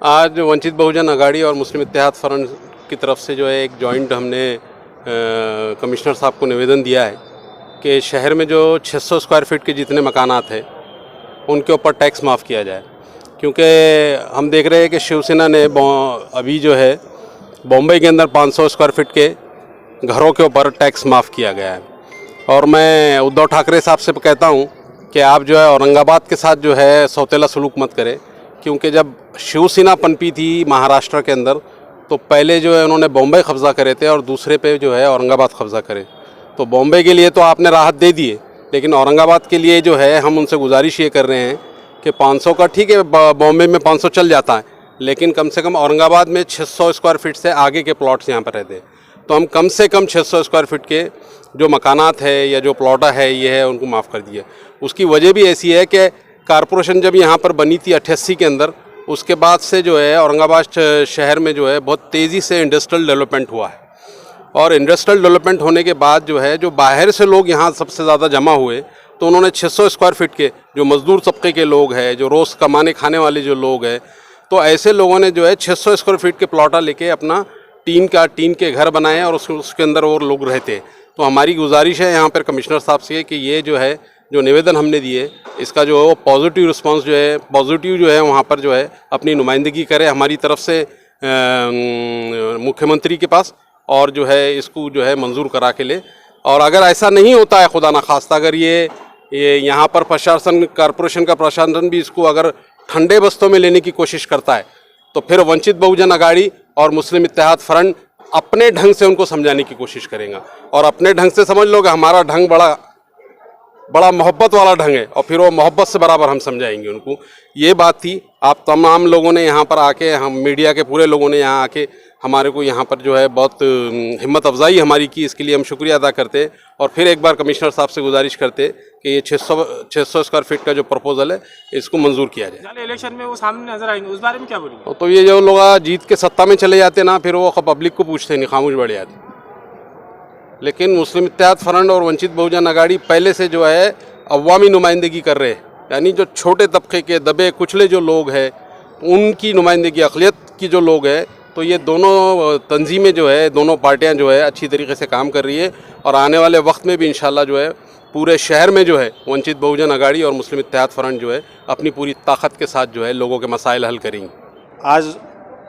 आज वंचित बहुजन आघाड़ी और मुस्लिम इत्तेहाद फ्रंट की तरफ से जो है एक जॉइंट हमने कमिश्नर साहब को निवेदन दिया है कि शहर में जो 600 स्क्वायर फीट के जितने मकानात हैं उनके ऊपर टैक्स माफ़ किया जाए, क्योंकि हम देख रहे हैं कि शिवसेना ने अभी जो है बॉम्बे के अंदर 500 स्क्वायर फीट के घरों के ऊपर टैक्स माफ़ किया गया है। और मैं उद्धव ठाकरे साहब से कहता हूं कि आप जो है औरंगाबाद के साथ जो है सौतेला सलूक मत करें, क्योंकि जब शिवसेना पनपी थी महाराष्ट्र के अंदर तो पहले जो है उन्होंने बॉम्बे कब्ज़ा करे थे और दूसरे पे जो है औरंगाबाद कब्ज़ा करे। तो बॉम्बे के लिए तो आपने राहत दे दिए, लेकिन औरंगाबाद के लिए जो है हम उनसे गुजारिश ये कर रहे हैं कि 500 का ठीक है, बॉम्बे में 500 चल जाता है, लेकिन कम से कम औरंगाबाद में 600 स्क्वायर फीट से आगे के प्लॉट्स यहाँ पर रहते हैं। तो हम कम से कम 600 स्क्वायर फीट के जो मकानात है या जो प्लॉटा है ये है उनको माफ़ कर दिए। उसकी वजह भी ऐसी है कि कारपोरेशन जब यहाँ पर बनी थी 88 के अंदर, उसके बाद से जो है औरंगाबाद शहर में जो है बहुत तेज़ी से इंडस्ट्रियल डेवलपमेंट हुआ है। और इंडस्ट्रियल डेवलपमेंट होने के बाद जो है जो बाहर से लोग यहाँ सबसे ज़्यादा जमा हुए, तो उन्होंने 600 स्क्वायर फीट के जो मज़दूर तबके के लोग हैं, जो रोज़ कमाने खाने वाले जो लोग हैं, तो ऐसे लोगों ने जो है 600 स्क्वायर फीट के प्लॉटा लेके अपना टीन के घर बनाए और उसके अंदर और लोग रहते। तो हमारी गुजारिश है यहाँ पर कमिश्नर साहब से कि ये जो है जो निवेदन हमने दिए इसका जो है वो पॉजिटिव रिस्पांस जो है पॉजिटिव जो है वहाँ पर जो है अपनी नुमाइंदगी करे हमारी तरफ से मुख्यमंत्री के पास, और जो है इसको जो है मंजूर करा के ले। और अगर ऐसा नहीं होता है, खुदा न खास्ता, अगर ये यहाँ पर प्रशासन कॉरपोरेशन का प्रशासन भी इसको अगर ठंडे बस्तों में लेने की कोशिश करता है, तो फिर वंचित बहुजन आघाड़ी और मुस्लिम इत्तेहाद फ्रंट अपने ढंग से उनको समझाने की कोशिश करेंगे। और अपने ढंग से समझ लो कि हमारा ढंग बड़ा मोहब्बत वाला ढंग है, और फिर वो मोहब्बत से बराबर हम समझाएंगे उनको। ये बात थी। आप तमाम लोगों ने यहाँ पर आके, हम मीडिया के पूरे लोगों ने यहाँ आके हमारे को यहाँ पर जो है बहुत हिम्मत अफजाई हमारी की, इसके लिए हम शुक्रिया अदा करते। और फिर एक बार कमिश्नर साहब से गुजारिश करते कि ये 600 स्क्वायर फीट का जो प्रपोजल है इसको मंजूर किया जाए। इलेक्शन में वो सामने नजर आएंगे, उस बारे में क्या बोलेंगे? तो ये जो लोग जीत के सत्ता में चले जाते ना, फिर वो पब्लिक को पूछते नहीं, खामोश बैठ जाते। लेकिन मुस्लिम इत्तेहाद फ्रंट और वंचित बहुजन आघाड़ी पहले से जो है अवामी नुमाइंदगी कर रहे हैं, यानी जो छोटे तबके के दबे कुचले जो लोग हैं उनकी नुमाइंदगी, अक़लियत की जो लोग हैं, तो ये दोनों तंजीमें जो है, दोनों पार्टियां जो है अच्छी तरीके से काम कर रही है। और आने वाले वक्त में भी इंशाल्लाह जो है पूरे शहर में जो है वंचित बहुजन आघाड़ी और मुस्लिम इत्तेहाद फ्रंट जो है अपनी पूरी ताकत के साथ जो है लोगों के मसाइल हल करेंगे। आज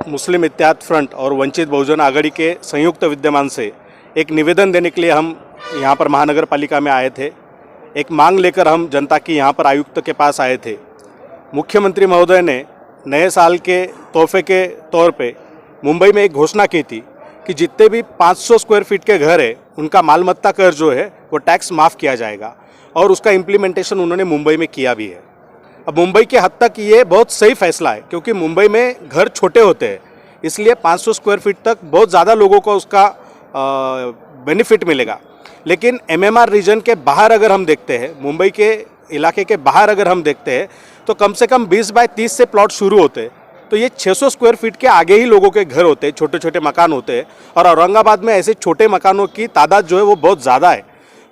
मुस्लिम इत्तेहाद फ्रंट और वंचित बहुजन आघाड़ी के संयुक्त विद्यमान से एक निवेदन देने के लिए हम यहाँ पर महानगर पालिका में आए थे। एक मांग लेकर हम जनता की यहाँ पर आयुक्त के पास आए थे। मुख्यमंत्री महोदय ने नए साल के तोहफे के तौर पे मुंबई में एक घोषणा की थी कि जितने भी 500 स्क्वायर फीट के घर है उनका मालमत्ता कर जो है वो टैक्स माफ़ किया जाएगा, और उसका इम्प्लीमेंटेशन उन्होंने मुंबई में किया भी है। अब मुंबई के हद तक ये बहुत सही फैसला है, क्योंकि मुंबई में घर छोटे होते हैं, इसलिए 500 स्क्वायर फीट तक बहुत ज़्यादा लोगों को उसका बेनिफिट मिलेगा। लेकिन एमएमआर रीजन के बाहर अगर हम देखते हैं, मुंबई के इलाके के बाहर अगर हम देखते हैं, तो कम से कम 20 बाय 30 से प्लॉट शुरू होते हैं। तो ये 600 स्क्वायर फीट के आगे ही लोगों के घर होते हैं, छोटे छोटे मकान होते हैं, और औरंगाबाद में ऐसे छोटे मकानों की तादाद जो है वो बहुत ज़्यादा है।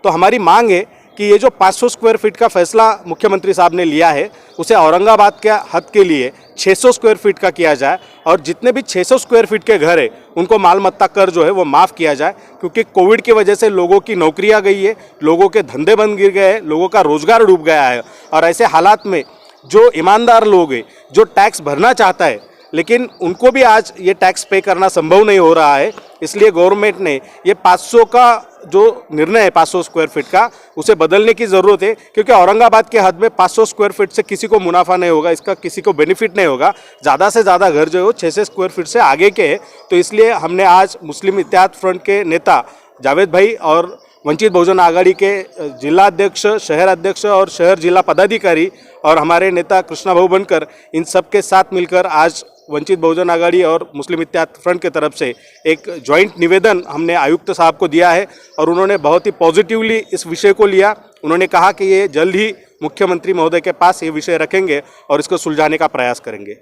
तो हमारी मांग है कि ये जो 500 स्क्वायर फीट का फैसला मुख्यमंत्री साहब ने लिया है उसे औरंगाबाद के हद के लिए 600 स्क्वायर फीट का किया जाए, और जितने भी 600 स्क्वायर फीट के घर है उनको मालमत्ता कर जो है वो माफ़ किया जाए। क्योंकि कोविड की वजह से लोगों की नौकरियां गई है, लोगों के धंधे बंद गिर गए हैं, लोगों का रोज़गार डूब गया है। और ऐसे हालात में जो ईमानदार लोग हैं, जो टैक्स भरना चाहता है, लेकिन उनको भी आज ये टैक्स पे करना संभव नहीं हो रहा है। इसलिए गवर्नमेंट ने ये 500 का जो निर्णय है 500 स्क्वायर फीट का, उसे बदलने की ज़रूरत है। क्योंकि औरंगाबाद के हद में 500 स्क्वायर फीट से किसी को मुनाफा नहीं होगा, इसका किसी को बेनिफिट नहीं होगा। ज़्यादा से ज़्यादा घर जो है वो 600 स्क्वायर फीट से आगे के हैं। तो इसलिए हमने आज मुस्लिम इत्तेहाद फ्रंट के नेता जावेद भाई और वंचित बहुजन आघाड़ी के जिला अध्यक्ष, शहर अध्यक्ष और शहर जिला पदाधिकारी और हमारे नेता कृष्णा भाऊ बनकर, इन सब के साथ मिलकर आज वंचित बहुजन आघाड़ी और मुस्लिम इत्तेहाद फ्रंट की तरफ से एक जॉइंट निवेदन हमने आयुक्त साहब को दिया है, और उन्होंने बहुत ही पॉजिटिवली इस विषय को लिया। उन्होंने कहा कि ये जल्द ही मुख्यमंत्री महोदय के पास ये विषय रखेंगे और इसको सुलझाने का प्रयास करेंगे।